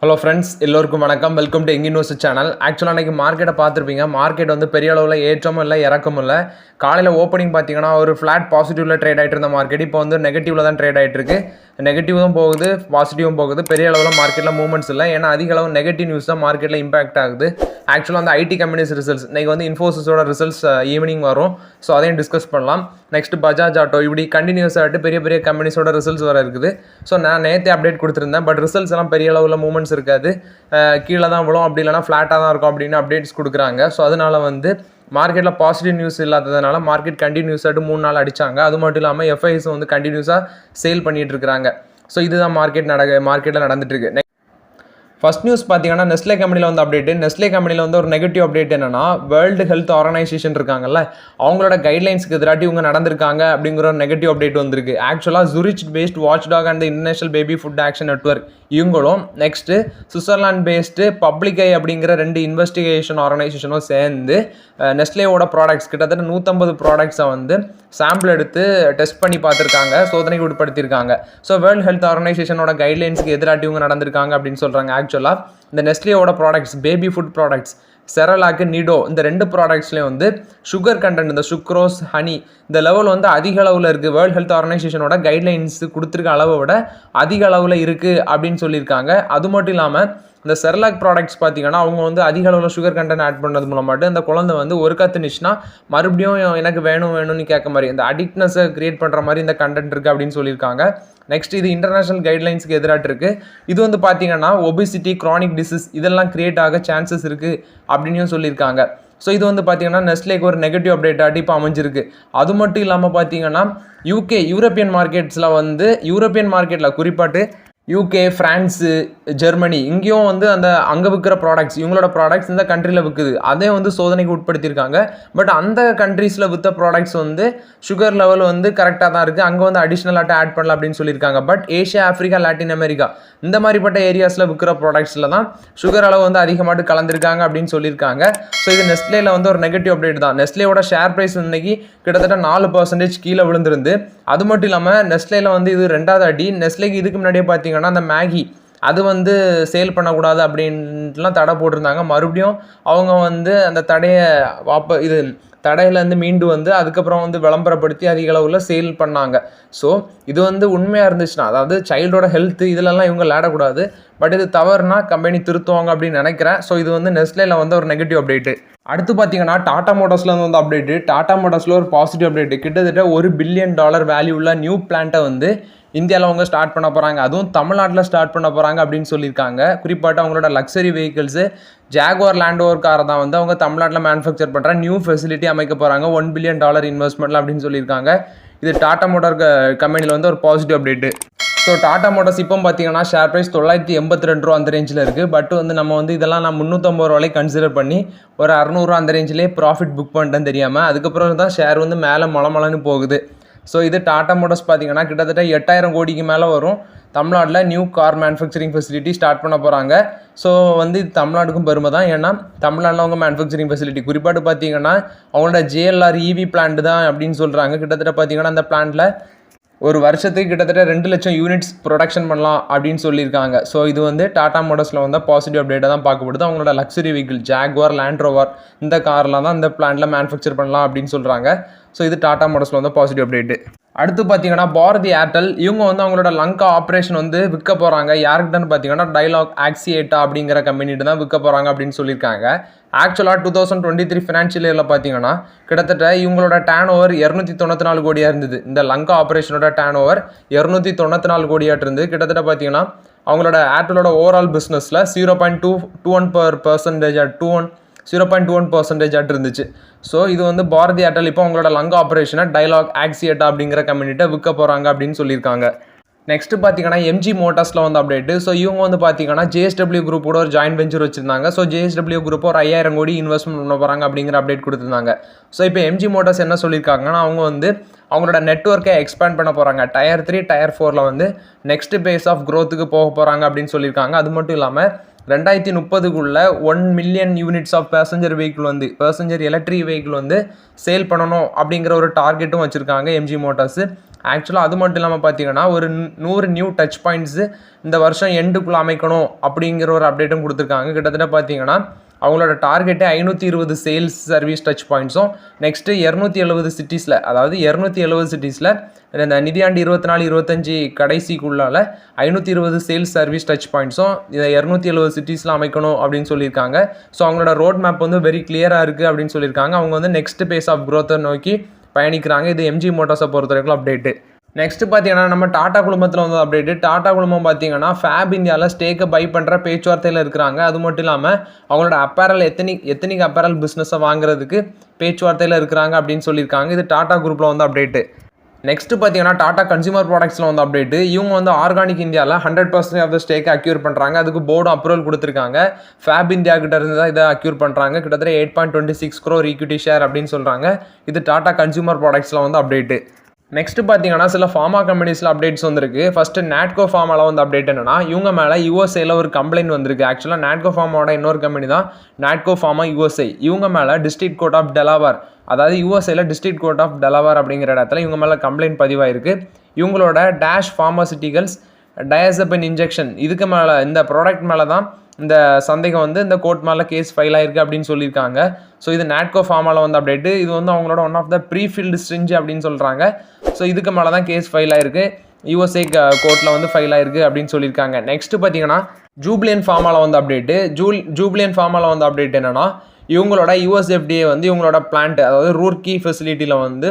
Hello friends, எல்லோருக்கும் வணக்கம். Welcome to எங்கி நியூஸ் சேனல். ஆக்சுவலாக அன்றைக்கி மார்க்கெட்டை பார்த்துருப்பீங்க. மார்க்கெட் வந்து பெரிய அளவில் ஏற்றமும் இல்லை, இறக்கமும் இல்லை. காலையில் ஓப்பனிங் பார்த்தீங்கன்னா ஒரு ஃப்ளாட் பாசிட்டிவில் ட்ரேட் ஆகிட்டு இருந்த மார்க்கெட் இப்போ வந்து நெகட்டிவில் தான் ட்ரேட் ஆகிட்டு இருக்கு. நெகட்டிவும் போகுது, பாசிட்டிவும் போகுது. பெரிய அளவில் மார்க்கெட்டில் மூவ்மெண்ட்ஸ் இல்லை. ஏன்னா அதிக அளவு நெகட்டிவ் நியூஸ் தான் மார்க்கெட்டில் இம்பாக்ட் ஆகுது. ஆக்சுவலாக அந்த ஐடி கம்பெனிஸ் ரிசல்ட்ஸ் இன்றைக்கி வந்து இன்ஃபோசிஸோட ரிசல்ட்ஸ் ஈவினிங் வரும். ஸோ அதையும் டிஸ்கஸ் பண்ணலாம். நெக்ஸ்ட் பஜாஜ் ஆட்டோ, இப்படி கண்டினியூஸ் ஆகிட்டு பெரிய பெரிய கம்பெனிஸோட ரிசல்ட்ஸ் வர இருக்குது. ஸோ நான் நேற்றே அப்டேட் கொடுத்துருந்தேன். பட் ரிசல்ட்ஸ் எல்லாம் பெரிய அளவில் மூவ்மெண்ட்ஸ் இருக்காது. கீழே தான் விழும், அப்படி இல்லைனா ஃப்ளாட்டாக தான் இருக்கும் அப்படின்னு அப்டேட்ஸ் கொடுக்குறாங்க. ஸோ அதனால் வந்து மார்க்கெட்டில் பாசிட்டிவ் நியூஸ் இல்லாததுனால மார்க்கெட் கண்டினியூஸாக 3 நாள் அடித்தாங்க. அது மட்டும் இல்லாமல் எஃப்ஐஸ் வந்து கண்டினியூஸாக சேல் பண்ணிகிட்டு இருக்கிறாங்க. ஸோ இதுதான் மார்க்கெட்டில் நடந்துட்டு இருக்கு. ஃபர்ஸ்ட் நியூஸ் பார்த்தீங்கன்னா நெஸ்லே கம்பெனியில் வந்து அப்டேட். நெஸ்லே கம்பெனியில் வந்து ஒரு நெகட்டிவ் அப்டேட் என்னன்னா, வேர்ல்டு ஹெல்த் ஆர்கனைசேஷன் இருக்காங்கல்ல, அவங்களோட கைட்லைன்ஸ்க்கு எதிராட்டி இவங்க நடந்திருக்காங்க அப்படிங்கிற ஒரு நெகட்டிவ் அப்டேட் வந்திருக்கு. ஆக்சுவலாக Zurich based watch dog and international baby food action network இவங்களும் next Switzerland based public eye அப்படிங்கிற 2 இன்வெஸ்டிகேஷன் ஆர்கனைசேஷனும் சேர்ந்து நெஸ்லேவோட ப்ராடக்ட்ஸ் கிட்டத்தட்ட 150 ப்ராடக்ட்ஸை வந்து சாம்பிள் எடுத்து டெஸ்ட் பண்ணி பார்த்துருக்காங்க, சோதனைக்கு உட்படுத்தியிருக்காங்க. ஸோ வேர்ல்டு ஹெல்த் ஆர்கனைசேஷனோட கைட்லைன்ஸ்க்கு எதிராட்டி இவங்க நடந்திருக்காங்க அப்படின்னு சொல்கிறாங்க. ஆக்சுவலாக இந்த நெஸ்லேவோட ப்ராடக்ட்ஸ், பேபி ஃபுட் ப்ராடக்ட்ஸ், செரலாக்கு, நிடோ, இந்த 2 ப்ராடக்ட்ஸ்லேயும் வந்து சுகர் கண்டென்ட், இந்த சுக்ரோஸ், ஹனி, இந்த லெவல் வந்து அதிக அளவில் இருக்குது. வேர்ல்டு ஹெல்த் ஆர்கனைசேஷனோட கைட்லைன்ஸ் கொடுத்துருக்க அளவை விட அதிக அளவில் இருக்குது அப்படின்னு சொல்லியிருக்காங்க. அது மட்டும் இல்லாமல் இந்த செரலாக் ப்ராடக்ட்ஸ் பார்த்தீங்கன்னா அவங்க வந்து அதிக அளவில் சுகர் கண்டென்ட் ஆட் பண்ணது மூலமாட்டு அந்த குழந்தை வந்து ஒரு கத்துனுச்சுன்னா மறுபடியும் எனக்கு வேணும்னு கேட்க மாதிரி இந்த அடிக்ட்னஸை கிரியேட் பண்ணுற மாதிரி இந்த கண்டென்ட் இருக்குது அப்படின்னு சொல்லியிருக்காங்க. நெக்ஸ்ட் இது இன்டர்நேஷனல் கைட்லைன்ஸ்க்கு எதிராக இருக்குது. இது வந்து பார்த்தீங்கன்னா ஒபிசிட்டி, கிரானிக் டிசீஸ் இதெல்லாம் கிரியேட் ஆக சான்சஸ் இருக்குது அப்படின்னு சொல்லியிருக்காங்க. ஸோ இது வந்து பார்த்தீங்கன்னா நெஸ்லேக்கு ஒரு நெகட்டிவ் அப்டேட் இப்போ அமைஞ்சிருக்கு. அது மட்டும் இல்லாமல் பார்த்தீங்கன்னா யூரோப்பியன் மார்க்கெட்டில் குறிப்பாட்டு யூகே, ஃப்ரான்ஸு, ஜெர்மனி இங்கேயும் வந்து அங்கே விற்கிற ப்ராடக்ட்ஸ், இவங்களோட ப்ராடக்ட்ஸ் இந்த கண்ட்ரியில் விற்குது. அதே வந்து சோதனைக்கு உட்படுத்தியிருக்காங்க. பட் அந்த கண்ட்ரீஸில் விற்ற ப்ராடக்ட்ஸ் வந்து சுகர் லெவல் வந்து கரெக்டாக தான் இருக்குது. அங்கே வந்து அடிஷ்னலாக ஆட் பண்ணலாம் அப்படின்னு சொல்லியிருக்காங்க. But Asia, Africa, Latin America இந்த மாதிரிப்பட்ட ஏரியாஸில் விற்கிற ப்ராடக்ட்ஸில் தான் சுகர் அளவு வந்து அதிகமாட்டு கலந்துருக்காங்க அப்படின்னு சொல்லியிருக்காங்க. ஸோ இது நெஸ்லேயில் வந்து ஒரு நெகட்டிவ் அப்டேட் தான். நெஸ்லேயோட ஷேர் ப்ரைஸ் இன்னைக்கு கிட்டத்தட்ட 4% கீழே விழுந்திருந்து. அது மட்டும் இல்லாமல் நெஸ்லேயில் வந்து இது 2வது அடி. நெஸ்லேக்கு இதுக்கு முன்னாடியே பார்த்தீங்கன்னா அந்த மேகி அது வந்து சேல் பண்ணக்கூடாது அப்படின்ட்டுலாம் தடை போட்டிருந்தாங்க. மறுபடியும் அவங்க வந்து அந்த தடையிலேருந்து மீண்டு வந்து அதுக்கப்புறம் வந்து விளம்பரப்படுத்தி அதிக அளவில் சேல் பண்ணாங்க. ஸோ இது வந்து உண்மையாக இருந்துச்சுன்னா, அதாவது சைல்டோட ஹெல்த் இதிலெல்லாம் இவங்க விளையாடக்கூடாது. பட் இது தவறுனா கம்பெனி திருத்துவாங்க அப்படின்னு நினைக்கிறேன். ஸோ இது வந்து நெஸ்லேயில் வந்து ஒரு நெகட்டிவ் அப்டேட்டு. அடுத்து பார்த்தீங்கன்னா டாடா மோட்டார்ஸில் வந்து அப்டேட்டு. டாடா மோட்டார்ஸில் ஒரு பாசிட்டிவ் அப்டேட்டு. கிட்டத்தட்ட $1 பில்லியன் வேல்யூ உள்ள நியூ பிளான்ட்டை வந்து இந்தியாவில் அவங்க ஸ்டார்ட் பண்ண போகிறாங்க. அதுவும் தமிழ்நாட்டில் ஸ்டார்ட் பண்ண போகிறாங்க அப்படின்னு சொல்லியிருக்காங்க. குறிப்பாட்டு அவங்களோட luxury vehicles Jaguar land over காரை தான் வந்து அவங்க தமிழ்நாட்டில் மேனுஃபேக்சர் பண்ணுற நியூ ஃபெசிலிட்டி அமைக்க போகிறாங்க. $1 பில்லியன் இன்வெஸ்ட்மெண்ட்டில் அப்படின்னு சொல்லியிருக்காங்க. இது டாடா மோட்டார் கம்பெனியில் வந்து ஒரு positive update. So Tata Motors இப்போ பார்த்தீங்கன்னா ஷேர் ப்ரைஸ் $982 அந்த ரேஞ்சில் இருக்குது. பட் வந்து நம்ம வந்து இதெல்லாம் நான் $350 கன்சிடர் பண்ணி ஒரு $600 அந்த ரேஞ்சிலே ப்ராஃபிட் புக் பண்ணிட்டேன்னு தெரியாமல் அதுக்கப்புறம் தான் ஷேர் வந்து மேலே மலமலன்னு போகுது. ஸோ இது டாடா மோட்டார்ஸ் பார்த்தீங்கன்னா கிட்டத்தட்ட 8000 கோடிக்கு மேலே வரும். தமிழ்நாட்டில் new car manufacturing facility start பண்ண போகிறாங்க. ஸோ வந்து இது தமிழ்நாட்டுக்கும் பெருமை தான். ஏன்னா தமிழ்நாட்டில் அவங்க மேனுஃபேக்சரிங் ஃபெசிலிட்டி குறிப்பாட்டு பார்த்தீங்கன்னா அவங்களோட JLR EV பிளான்ட் தான் அப்படின்னு சொல்கிறாங்க. கிட்டத்தட்ட பார்த்தீங்கன்னா அந்த பிளான்ட்டில் ஒரு வருஷத்துக்கு கிட்டத்தட்ட 2 லட்சம் யூனிட்ஸ் ப்ரொடக்ஷன் பண்ணலாம் அப்படின்னு சொல்லியிருக்காங்க. ஸோ இது வந்து டாடா மோட்டார்ஸில் வந்து பாசிட்டிவ் அப்டேட்டாக தான் பார்க்கப்படுது. அவங்களோட luxury vehicle Jaguar, land rover இந்த கார்லாம் தான் இந்த பிளான்ட்டில் மேனுஃபேக்சர் பண்ணலாம் அப்படின்னு சொல்கிறாங்க. ஸோ இது டாடா மோட்டார்ஸில் வந்து பாசிட்டிவ் அப்டேட்டு. அடுத்து பார்த்தீங்கன்னா பாரதி ஏர்டெல் இவங்க வந்து அவங்களோட லங்கா ஆப்ரேஷன் வந்து விற்க போகிறாங்க. யாருக்கிட்டன்னு பார்த்தீங்கன்னா டைலாக் ஆக்சியேட்டா அப்படிங்கிற கம்பெனிட்டு தான் விற்க போகிறாங்க அப்படின்னு சொல்லியிருக்காங்க. ஆக்சுவலாக 2023 ஃபினான்ஷியல் இயரில் பார்த்தீங்கன்னா கிட்டத்தட்ட இவங்களோட டேர்ன் ஓவர் 294 கோடியாக இருந்தது. இந்த லங்கா ஆப்ரேஷனோட டேர்ன் ஓவர் 294 கோடியாட்டு இருந்து கிட்டத்தட்ட பார்த்தீங்கன்னா அவங்களோட ஏர்டெலோட ஓவரால் பிஸ்னஸில் 0.21% இருந்துச்சு. ஸோ இது வந்து பாரதி ஏர்டெல் இப்போ அவங்களோட லங்கா ஆப்ரேஷனை டைலாக் ஆக்சியேட்டா அப்படிங்கிற கம்பெனிட்ட விற்க போகிறாங்க அப்படின்னு சொல்லியிருக்காங்க. நெக்ஸ்ட்டு பார்த்தீங்கன்னா MG மோட்டார்ஸில் வந்து அப்டேட்டு. ஸோ இவங்க வந்து பார்த்தீங்கன்னா JSW குரூப்போட ஒரு ஜாயின்ட் வெஞ்சர் வச்சுருந்தாங்க. ஸோ JSW குரூப் ஒரு 5000 கோடி இன்வெஸ்ட்மெண்ட் பண்ண போகிறாங்க அப்படிங்கிற அப்டேட் கொடுத்துருந்தாங்க. ஸோ இப்போ MG மோட்டார்ஸ் என்ன சொல்லியிருக்காங்கன்னா அவங்க வந்து அவங்களோட நெட்வொர்க்கை எக்ஸ்பேண்ட் பண்ண போகிறாங்க. Tier 3, Tier 4 வந்து நெக்ஸ்ட் பேஸ் ஆஃப் க்ரோத்துக்கு போக போகிறாங்க அப்படின்னு சொல்லியிருக்காங்க. அது மட்டும் இல்லாமல் 2030க்குள்ள 1 million units of passenger electric vehicle வந்து சேல் பண்ணணும் அப்படிங்கிற ஒரு டார்கெட்டும் வச்சுருக்காங்க எம்ஜி மோட்டார்ஸு. ஆக்சுவலாக அது மட்டும் இல்லாமல் பார்த்தீங்கன்னா ஒரு 100 நியூ டச் பாயிண்ட்ஸு இந்த வருஷம் எண்டுக்குள்ளே அமைக்கணும் அப்படிங்கிற ஒரு அப்டேட்டும் கொடுத்துருக்காங்க. கிட்டத்தட்ட பார்த்தீங்கன்னா அவங்களோட டார்கெட்டே 520 சேல்ஸ் சர்வீஸ் டச் பாயிண்ட்ஸும் நெக்ஸ்ட்டு 270 சிட்டிஸில், அதாவது 270 சிட்டிஸில் இந்த நிதியாண்டு 24-25 கடைசிக்குள்ளால் 520 சேல்ஸ் சர்வீஸ் டச் பாயிண்ட்ஸும் இதை 270 சிட்டிஸில் அமைக்கணும் அப்படின்னு சொல்லியிருக்காங்க. ஸோ அவங்களோட ரோட் மேப் வந்து வெரி கிளியராக இருக்குது அப்படின்னு சொல்லியிருக்காங்க. அவங்க வந்து நெக்ஸ்ட் பேஸ் ஆஃப் க்ரோத்தை நோக்கி பயணிக்கிறாங்க. இது எம்ஜி மோட்டார்ஸை பொறுத்த வரைக்கும் அப்டேட்டு. நெக்ஸ்ட்டு பார்த்தீங்கன்னா நம்ம டாடா குழுமத்தில் வந்து அப்டேட்டு. டாடா குழுமம் பார்த்தீங்கன்னா ஃபேப் இந்தியாவில் ஸ்டேக்கை பை பண்ணுற பேச்சுவார்த்தையில் இருக்கிறாங்க. அது மட்டும் இல்லாமல் அவங்களோட அப்பேரல் எத்தனிக் அப்பேரல் பிஸ்னஸை வாங்குறதுக்கு பேச்சுவார்த்தையில் இருக்கிறாங்க அப்படின்னு சொல்லியிருக்காங்க. இது டாடா குரூப்பில் வந்து அப்டேட்டு. நெக்ஸ்ட்டு பார்த்தீங்கன்னா டாடா கன்சியூமர் ப்ராடக்ட்ஸில் வந்து அப்டேட்டு. இவங்க வந்து ஆர்கானிக் இந்தியாவில் 100% ஆஃப் த ஸ்டேக்கை அக்யூர் பண்ணுறாங்க. அதுக்கு போர்டும் அப்ரூவல் கொடுத்துருக்காங்க. ஃபேப் இந்தியா கிட்ட இருந்து தான் இதை அக்யூர் பண்ணுறாங்க. கிட்டத்தட்ட 8.26 crore ஈக்விட்டி ஷேர் அப்படின்னு சொல்கிறாங்க. இது டாடா கன்சியூமர் ப்ராடக்ட்ஸில் வந்து அப்டேட்டு. நெக்ஸ்ட்டு பார்த்தீங்கன்னா சில ஃபார்மா கம்பெனிஸில் அப்டேட்ஸ் வந்துருக்கு. ஃபஸ்ட்டு நாட்கோ ஃபார்மாவில் வந்து அப்டேட் என்னன்னா, இவங்க மேலே யூஎஸ்ஏல ஒரு கம்ப்ளைண்ட் வந்திருக்கு. ஆக்சுவலாக நாட்கோ ஃபார்மாவோட இன்னொரு கம்பெனி தான் நாட்கோ ஃபார்மா யூஎஸ்ஏ. இவங்க மேலே டிஸ்ட்ரிக்ட் கோர்ட் ஆஃப் டெலாவர், அதாவது யூஎஸ்ஏல டிஸ்ட்ரிக்ட் கோர்ட் ஆஃப் டெலாவர் அப்படிங்கிற இடத்துல இவங்க மேலே கம்ப்ளைண்ட் பதிவாயிருக்கு. இவங்களோட டேஷ் ஃபார்மாசிட்டிகல்ஸ் டயசபின் இன்ஜெக்ஷன் இதுக்கு மேலே, இந்த ப்ராடக்ட் மேலே தான் இந்த சந்தேகம் வந்து இந்த கோர்ட் மேலே கேஸ் ஃபைல் ஆயிருக்கு அப்படின்னு சொல்லியிருக்காங்க. ஸோ இது நாட்கோ ஃபார்மாவில் வந்து அப்டேட்டு. இது வந்து அவங்களோட ஒன் ஆஃப் த ப்ரீஃபில்டு ஸ்ட்ரிஞ்ச் அப்படின்னு சொல்கிறாங்க. ஸோ இதுக்கு மேலே தான் கேஸ் ஃபைல் ஆயிருக்கு, யூஎஸ்ஏ கோர்ட்டில் வந்து ஃபைல் ஆயிருக்கு அப்படின்னு சொல்லியிருக்காங்க. நெக்ஸ்ட்டு பார்த்தீங்கன்னா ஜூப்ளியன் ஃபார்மாவில் வந்து அப்டேட்டு. ஜூப்ளியன் ஃபார்மாவில் வந்து அப்டேட் என்னன்னா, இவங்களோட யூஎஸ்எஃப்டிஏ வந்து இவங்களோட பிளான்ட், அதாவது ரூர்க்கி ஃபெசிலிட்டியில் வந்து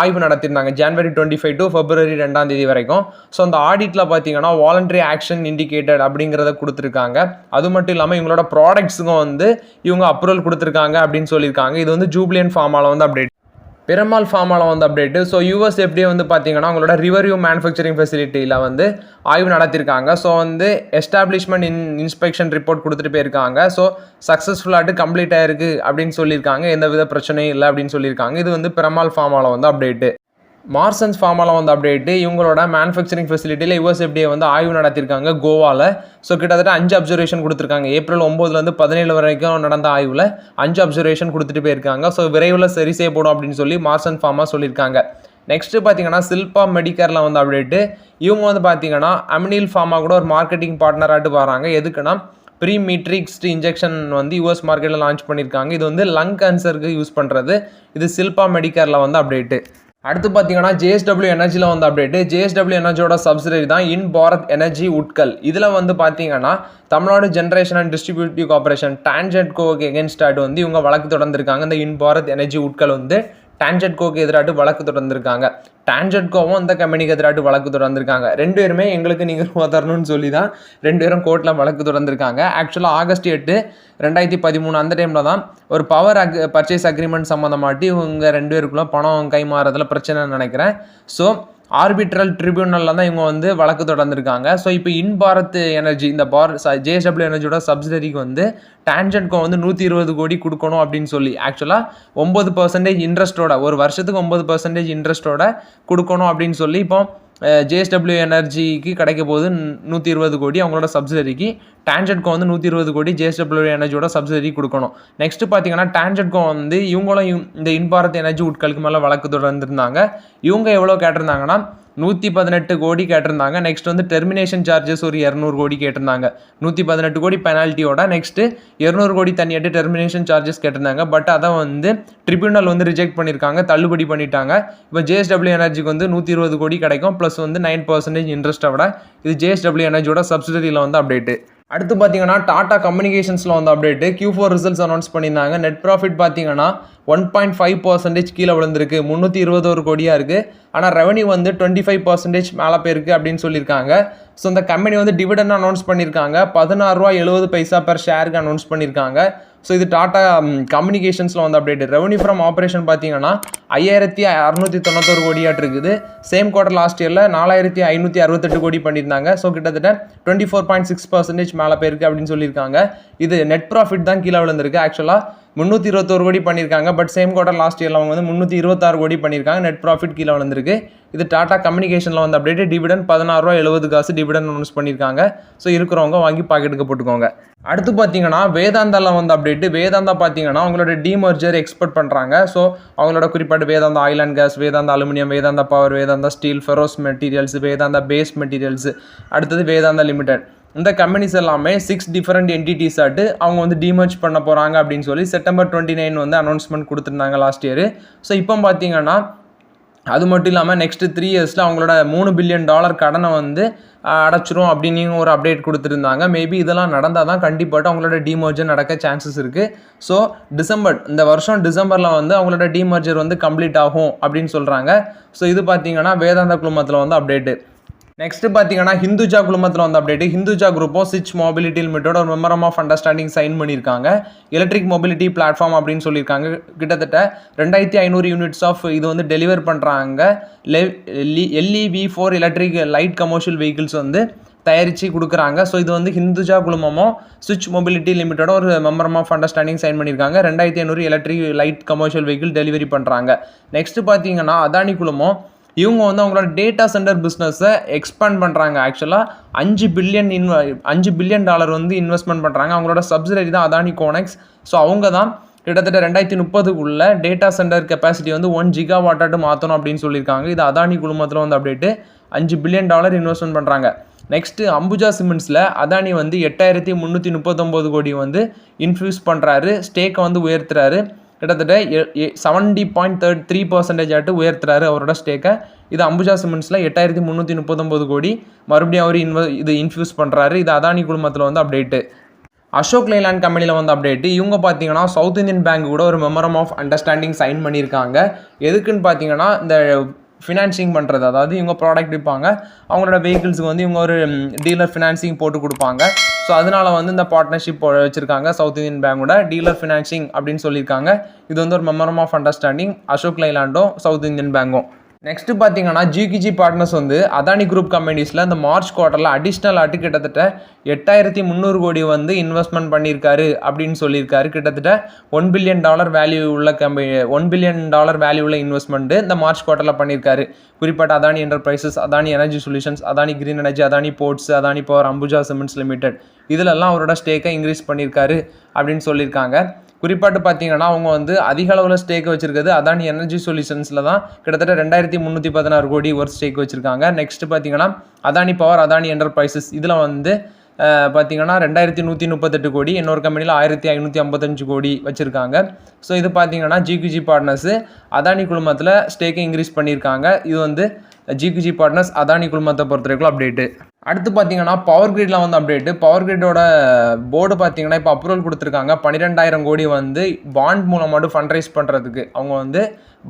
ஆய்வு நடத்தியிருந்தாங்க ஜனவரி 25 to February 2 வரைக்கும். ஸோ அந்த ஆடிட்டில் பார்த்தீங்கன்னா வாலண்டரி ஆக்ஷன் இண்டிகேட்டட் அப்படிங்கிறத கொடுத்துருக்காங்க. அது மட்டும் இல்லாமல் இவங்களோட ப்ராடக்ட்ஸுக்கும் வந்து இவங்க அப்ரூவல் கொடுத்துருக்காங்க அப்படின்னு சொல்லியிருக்காங்க. இது வந்து ஜூப்ளியன் ஃபார்மாவில் வந்து அப்டேட். பெருமாள் ஃபார்மாவில் வந்து அப்டேட்டு. ஸோ யூஎஸ்எஃப்டிஏ வந்து பார்த்தீங்கன்னா அவங்களோட ரிவர்வியூ மேனுஃபேக்சரிங் ஃபெசிலிட்டியில் வந்து ஆய்வு நடத்தியிருக்காங்க. ஸோ வந்து எஸ்டாப்ளிஷ்மெண்ட் இன்ஸ்பெக்ஷன் ரிப்போர்ட் கொடுத்துட்டு போயிருக்காங்க. ஸோ சக்ஸஸ்ஃபுல்லாகிட்டு கம்ப்ளீட் ஆயிருக்கு அப்படின்னு சொல்லியிருக்காங்க. எந்த வித பிரச்சனையும் இல்லை அப்படின்னு சொல்லியிருக்காங்க. இது வந்து பெருமாள் ஃபார்மாவில் வந்து அப்டேட்டு. மார்சன்ஸ் ஃபார்மாவில் வந்து அப்டேட்டு. இவங்களோட மேனுஃபேக்சரிங் ஃபெசிலிட்டியில் யூஎஸ்எஃப்டிஏ வந்து ஆய்வு நடத்தியிருக்காங்க கோவாவில். ஸோ கிட்டத்தட்ட 5 அப்சர்வேஷன் கொடுத்துருக்காங்க. ஏப்ரல் 9 17 வரைக்கும் நடந்த ஆய்வில் 5 அப்சர்வேஷன் கொடுத்துட்டு போயிருக்காங்க. ஸோ விரைவில் சரி செய்யப்படும் அப்படின்னு சொல்லி மார்சன் ஃபார்மா சொல்லியிருக்காங்க. நெக்ஸ்ட்டு பார்த்தீங்கன்னா சில்பா மெடிக்கரில் வந்து அப்டேட்டு. இவங்க வந்து பார்த்தீங்கன்னா அமினில் ஃபார்மா கூட ஒரு மார்க்கெட்டிங் பார்ட்னராட்டு வராங்க. எதுக்குன்னா ப்ரீமீட்ரிக்ஸ்ட் இன்ஜெக்ஷன் வந்து யூஎஸ் மார்க்கெட்டில் லான்ச் பண்ணியிருக்காங்க. இது வந்து லங் கேன்சருக்கு யூஸ் பண்ணுறது. இது சில்பா மெடிக்கரில் வந்து அப்டேட்டு. அடுத்து பார்த்தீங்கன்னா ஜேஎஸ்டபிள்யூ எனர்ஜியில் வந்து அப்டேட்டு. ஜேஎஸ்டபிள்யூ எனர்ஜியோட சப்சிடரி தான் இன் பாரத் எனர்ஜி உட்கல். இதில் வந்து பார்த்தீங்கன்னா Tamil Nadu generation and distributive corporation டான்ஜெட்கோக்கு எகென்ஸ்டாட் வந்து இவங்க வழக்கு தொடர்ந்துருக்காங்க. இந்த இன் பாரத் எனர்ஜி உட்கல் வந்து டான்ஜெட்கோக்கு எதிராட்டு வழக்கு தொடர்ந்துருக்காங்க. டான்ஜெட்கோவும் இந்த கம்பெனிக்கு எதிராட்டு வழக்கு தொடர்ந்துருக்காங்க. 2 பேருமே எங்களுக்கு நீங்கள் ரூபா தரணும்னு சொல்லி தான் 2 பேரும் கோர்ட்டில் வழக்கு தொடர்ந்துருக்காங்க. ஆக்சுவலாக August 8, 2013 அந்த டைமில் தான் ஒரு பவர் பர்ச்சேஸ் அக்ரிமெண்ட் சம்மந்தமாட்டி இவங்க 2 பேருக்குள்ள பணம் கைமாறதில் பிரச்சனைன்னு நினைக்கிறேன். ஸோ ஆர்பிட்ரல் ட்ரிபியூனலில் தான் இவங்க வந்து வழக்கு தொடர்ந்துருக்காங்க. ஸோ இப்போ இன் பாரத் எனர்ஜி இந்த ஜேஎஸ்டபிள்யூ எனர்ஜியோட சப்சிடரிக்கு வந்து டான்ஜெட்கோ வந்து 120 கோடி கொடுக்கணும் அப்படின்னு சொல்லி ஆக்சுவலாக 9% இன்ட்ரெஸ்ட்டோட, ஒரு வருஷத்துக்கு 9% இன்ட்ரெஸ்ட்டோட கொடுக்கணும் அப்படின்னு சொல்லி இப்போ ஜேஎஸ்டபிள்யூ எனர்ஜிக்கு கிடைக்க போது 120 கோடி அவங்களோட சப்சிடரிக்கு. டான்ஜெட்கோ வந்து 120 கோடி ஜேஎஸ்டபிள்யூ எனர்ஜியோட சப்சிடரி கொடுக்கணும். நெக்ஸ்ட்டு பார்த்தீங்கன்னா டான்ஜெட்கோ வந்து இவங்களும் இந்த இன் பாரத் எனர்ஜி உட்கலுக்கு மேலே வழக்கு தொடர்ந்துருந்தாங்க. இவங்க எவ்வளோ கேட்டிருந்தாங்கன்னா 118 கோடி கேட்டிருந்தாங்க. நெக்ஸ்ட் வந்து டெர்மினேஷன் சார்ஜஸ் ஒரு 200 கோடி கேட்டிருந்தாங்க. 118 கோடி பெனால்ட்டியோட நெக்ஸ்ட்டு 200 கோடி தனியாட்டு டெர்மினேஷன் சார்ஜஸ் கேட்டிருந்தாங்க. பட் அதை வந்து ட்ரிபியூனல் வந்து ரிஜெக்ட் பண்ணியிருக்காங்க, தள்ளுபடி பண்ணிட்டாங்க. இப்போ ஜேஎஸ்டபிள்யூ எனர்ஜிக்கு வந்து 120 கோடி கிடைக்கும், ப்ளஸ் வந்து 9% இன்ட்ரெஸ்ட்டை விட. இது ஜேஎஸ்டபிள்யூ எனர்ஜியோட சப்சிடரியில் வந்து அப்டேட்டு. அடுத்து பார்த்தீங்கன்னா டாடா கம்யூனிகேஷன்ஸில் வந்து அப்டேட்டு. Q4 ரிசல்ட்ஸ் அனௌன்ஸ் பண்ணியிருந்தாங்க. நெட் ப்ராஃபிட் பார்த்தீங்கன்னா 1.5% கீழே விழுந்திருக்கு, 321 கோடியாக இருக்குது. ஆனால் ரெவன்யூ வந்து 25% மேலே போயிருக்கு அப்படின்னு சொல்லியிருக்காங்க. ஸோ இந்த கம்பெனி வந்து டிவிடெண்ட் அனௌன்ஸ் பண்ணியிருக்காங்க. ₹16.70 பெர் ஷேருக்கு அனௌன்ஸ் பண்ணியிருக்காங்க. ஸோ இது டாடா கம்யூனிகேஷன்ஸில் வந்து அப்டேட். ரெவன்யூ ஃப்ரம் ஆப்ரேஷன் பார்த்தீங்கன்னா 5691 கோடியாட்டு இருக்குது. சேம் குவார்டர் லாஸ்ட் இயரில் 4568 கோடி பண்ணியிருந்தாங்க. ஸோ கிட்டத்தட்ட 24.6% மேலே போயிருக்கு அப்படின்னு சொல்லியிருக்காங்க. இது நெட் ப்ராஃபிட் தான் கீழே விழுந்திருக்கு. ஆக்சுவலாக 321 கோடி பண்ணியிருக்காங்க. பட் சேம் குவார்ட்டர் லாஸ்ட் இயரில் அவங்க வந்து 326 கோடி பண்ணியிருக்காங்க. நெட் ப்ராஃபிட் கீழே வந்திருக்கு. இது டாடா கம்யூனிகேஷனில் வந்து அப்டேட். டிவிடன் ₹16.70 டிவிடன் அனௌன்ஸ் பண்ணியிருக்காங்க. ஸோ இருக்கிறவங்க வாங்கி பாக்கெட்டுக்கு போட்டுக்கோங்க. அடுத்து பார்த்தீங்கன்னா வேதாந்தாவில் வந்து அப்டேட். வேதாந்தா பார்த்தீங்கன்னா அவங்களோட டிமர்ஜர் எக்ஸ்போர்ட் பண்ணுறாங்க. ஸோ அவங்களோட குறிப்பாட்டு Vedanta oil and gas, Vedanta aluminium, Vedanta power, Vedanta steel, ferrous materials, Vedanta base materials, அடுத்தது வேதாந்தா லிமிடெட். இந்த கம்பெனிஸ் எல்லாமே 6 டிஃபரெண்ட் என்டிட்டிஸ் ஆட்டு அவங்க வந்து டிமர்ஜ் பண்ண போகிறாங்க அப்படின்னு சொல்லி செப்டம்பர் 29 வந்து அனௌன்ஸ்மெண்ட் கொடுத்துருந்தாங்க லாஸ்ட் இயர். ஸோ இப்போ பார்த்தீங்கன்னா அது மட்டும் இல்லாமல் நெக்ஸ்ட் 3 இயர்ஸில் அவங்களோட $3 பில்லியன் கடனை வந்து அடைச்சிரும் அப்படின்னு ஒரு அப்டேட் கொடுத்துருந்தாங்க. மேபி இதெல்லாம் நடந்தால் தான் கண்டிப்பாக அவங்களோட டிமர்ஜர் நடக்க சான்சஸ் இருக்குது. ஸோ இந்த வருஷம் டிசம்பரில் வந்து அவங்களோட டிமர்ஜர் வந்து கம்ப்ளீட் ஆகும் அப்படின்னு சொல்கிறாங்க. ஸோ இது பார்த்தீங்கன்னா வேதாந்தா குழுமத்தில் வந்து அப்டேட்டு. நெக்ஸ்ட் பார்த்தீங்கன்னா ஹிந்துஜா குழுமத்தில் வந்து அப்டேட். ஹிந்துஜா குரூப்போ சிச் மொபிலிட்டி லிமிட்டோட ஒரு மெமரம் ஆஃப் அண்டர்ஸ்டாண்டிங் சைன் பண்ணியிருக்காங்க. எலக்ட்ரிக் மொபிலிட்டி பிளாட்ஃபார்ம் அப்படின்னு சொல்லியிருக்காங்க. கிட்டத்தட்ட 2500 யூனிட்ஸ் ஆஃப் இது வந்து டெலிவர் பண்ணுறாங்க. LEV4 electric light commercial vehicles வந்து தயாரித்து கொடுக்குறாங்க. ஸோ இது வந்து ஹிந்துஜா குழுமமோ சுவிச் மொபிலிட்டி லிமிட்டோட ஒரு மெமரம் ஆஃப் அண்டர்ஸ்டாண்டிங் சைன் பண்ணியிருக்காங்க. 2500 electric light commercial vehicle delivery பண்ணுறாங்க. நெக்ஸ்ட் பார்த்தீங்கன்னா அதானி குழுமம் இவங்க வந்து அவங்களோட டேட்டா சென்டர் பிஸ்னஸை எக்ஸ்பேண்ட் பண்ணுறாங்க. ஆக்சுவலாக $5 பில்லியன் வந்து இன்வெஸ்ட்மெண்ட் பண்ணுறாங்க. அவங்களோட சப்சிடரி தான் அதானி கோனெக்ஸ். ஸோ அவங்க தான் கிட்டத்தட்ட 2030க்குள்ள டேட்டா சென்டர் கெப்பாசிட்டி வந்து 1 GW மாற்றணும் அப்படின்னு சொல்லியிருக்காங்க. இது அதானி குழுமத்தில் வந்து அப்டேட்டு. $5 பில்லியன் இன்வெஸ்ட்மெண்ட் பண்ணுறாங்க. நெக்ஸ்ட்டு அம்புஜா சிமெண்ட்ஸில் அதானி வந்து 8,339 கோடி வந்து இன்ஃப்யூஸ் பண்ணுறாரு. ஸ்டேக்கை வந்து உயர்த்துறாரு. கிட்டத்தட்ட 70.3% ஆட்டு உயர்த்துறாரு அவரோட ஸ்டேக்கை. இது அம்புஜா சிமெண்ட்ஸில் 8,339 கோடி மறுபடியும் அவர் இது இன்ஃப்யூஸ் பண்ணுறாரு. இது அதானி குழுமத்தில் வந்து அப்டேட்டு. அசோக் லைலாண்ட் கம்பெனியில் வந்து அப்டேட்டு. இவங்க பார்த்தீங்கன்னா சவுத் இந்தியன் பேங்க் கூட ஒரு மெமரம் ஆஃப் அண்டர்ஸ்டாண்டிங் சைன் பண்ணியிருக்காங்க. எதுக்குன்னு பார்த்தீங்கன்னா இந்த ஃபினான்சிங் பண்ணுறது, அதாவது இவங்க ப்ராடக்ட் விற்பாங்க, அவங்களோட வெஹிக்கிள்ஸுக்கு வந்து இவங்க ஒரு டீலர் ஃபினான்சிங் போட்டு கொடுப்பாங்க. ஸோ அதனால் வந்து இந்த பார்ட்னர்ஷிப் வச்சுருக்காங்க சவுத் இந்தியன் பேங்கோட டீலர் ஃபினான்சிங் அப்படின்னு சொல்லியிருக்காங்க. இது வந்து ஒரு மெமரம் ஆஃப் அண்டர்ஸ்டாண்டிங் அசோக் லைலாண்டும் சவுத் இந்தியன் பேங்கும். நெக்ஸ்ட் பார்த்தீங்கன்னா GKG பார்ட்னர்ஸ் வந்து அதானி குரூப் கம்பெனிஸில் இந்த மார்ச் குவார்ட்டரில் அடிஷ்னல் ஆட்டு கிட்டத்தட்ட 8,300 கோடி வந்து இன்வெஸ்ட்மெண்ட் பண்ணியிருக்காரு அப்படின்னு சொல்லியிருக்காரு. கிட்டத்தட்ட $1 பில்லியன் வேல்யூ உள்ள $1 பில்லியன் வேல்யூ உள்ள இன்வெஸ்ட்மெண்ட்டு இந்த மார்ச் குவார்ட்டரில் பண்ணியிருக்காரு. குறிப்பாக அதானி என்டர்பிரைசஸ், அதானி எனர்ஜி சொல்யூஷன்ஸ், அதானி கிரீன் எனர்ஜி, அதானி போர்ட்ஸ், அதானி பவர், அம்புஜா சிமெண்ட்ஸ் லிமிடெட் இதிலெல்லாம் அவரோட ஸ்டேக்கை இன்க்ரீஸ் பண்ணியிருக்காரு அப்படின்னு சொல்லியிருக்காங்க. குறிப்பாட்டு பார்த்தீங்கன்னா அவங்க வந்து அதிக அளவில் ஸ்டேக் வச்சிருக்கிறது அதானி எனர்ஜி சொல்யூஷன்ஸில் தான். கிட்டத்தட்ட 2,316 கோடி ஒரு ஸ்டேக் வச்சுருக்காங்க. நெக்ஸ்ட் பார்த்தீங்கன்னா அதானி பவர், அதானி என்டர்பிரைசஸ் இதில் வந்து பார்த்தீங்கன்னா 2,138 கோடி, இன்னொரு கம்பெனியில் 1,555 கோடி வச்சுருக்காங்க. ஸோ இது பார்த்தீங்கன்னா GKG பார்ட்னர்ஸு அதானி குழுமத்தில் ஸ்டேக்கை இன்க்ரீஸ் பண்ணியிருக்காங்க. இது வந்து GKG பார்ட்னர்ஸ் அதானி குழுமத்தை பொறுத்த வரைக்கும் அப்டேட்டு. அடுத்து பார்த்தீங்கன்னா பவர் கிரிட்டில் வந்து அப்டேட்டு. பவர் கிரிட்டோட போர்டு பார்த்தீங்கன்னா இப்போ அப்ரூவல் கொடுத்துருக்காங்க. 12,000 கோடி வந்து பாண்ட் மூலமாட்டு ஃபண்ட் ரைஸ் பண்ணுறதுக்கு அவங்க வந்து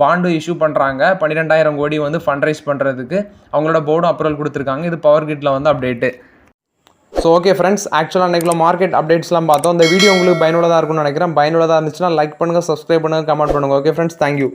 பாண்டு இஷ்யூ பண்ணுறாங்க. 12,000 கோடி வந்து ஃபண்ட் ரைஸ் பண்ணுறதுக்கு அவங்களோட போர்டும் அப்ரூவல் கொடுத்துருக்காங்க. இது பவர் கிரிட்டில் வந்து அப்டேட்டு. ஸோ ஓகே ஃப்ரெண்ட்ஸ், ஆக்சுவலாக அன்றைக்குள்ள மார்க்கெட் அப்டேட்ஸ்லாம் பார்த்தோம். இந்த வீடியோ உங்களுக்கு பயனுள்ளதாக இருக்கும்னு நினைக்கிறேன். பயனுள்ளதாக இருந்துச்சுன்னா லைக் பண்ணுங்கள், சப்ஸ்கிரைப் பண்ணுங்கள், கமெண்ட் பண்ணுங்கள். Okay friends, thank you.